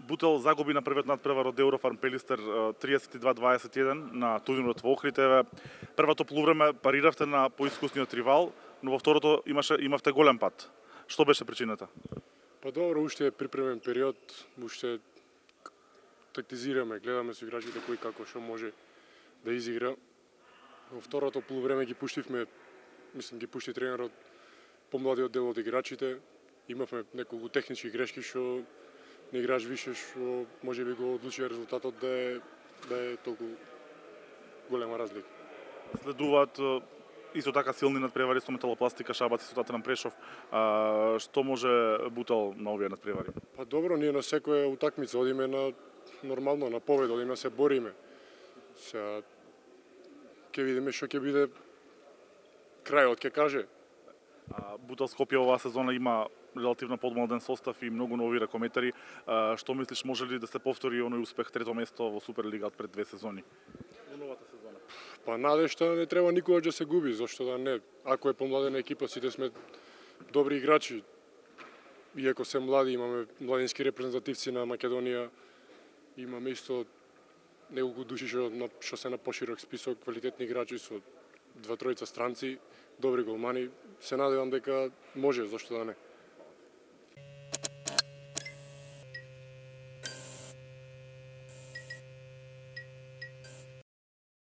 Бутел загуби на првиот надпревар од Еврофарм Пелистер 32-21 на турнирот во Охрид. Првото полувреме париравте на поискусниот ривал, но во второто имавте голем пат. Што беше причината? Па добро, уште е припремен период, уште тактизираме, гледаме со играчите кој како што може да изигра. Во второто полувреме ги пуштивме, ги пушти тренерот помладиот дел од играчите. Имавме неколку технички грешки што не играш више што можеби го одлучи резултатот да е толку голема разлика. Следуваат исто така силни надпревари со Металопластика Шабац и со Татаран Прешов. Што може Бутел на овие надпревари? Па добро, ние на секоја утакмица одиме на нормално на победа, одиме да се бориме. Сега ќе видиме што ќе биде крајот, ќе каже. Бутел Скопје оваа сезона има релативно подмладен состав и многу нови ракометари. Што мислиш, може ли да се повтори оној успех трето место во Суперлига пред 2 сезони? Во новата сезона. Па надежта не треба никогаш да се губи, зашто да не. Ако е помладена екипа, сите сме добри играчи. Иако се млади, имаме младински репрезентативци на Македонија, имаме исто неколку души што се на поширок список, квалитетни играчи со 2-3 странци, добри голмани. Се надевам дека може, зашто да не.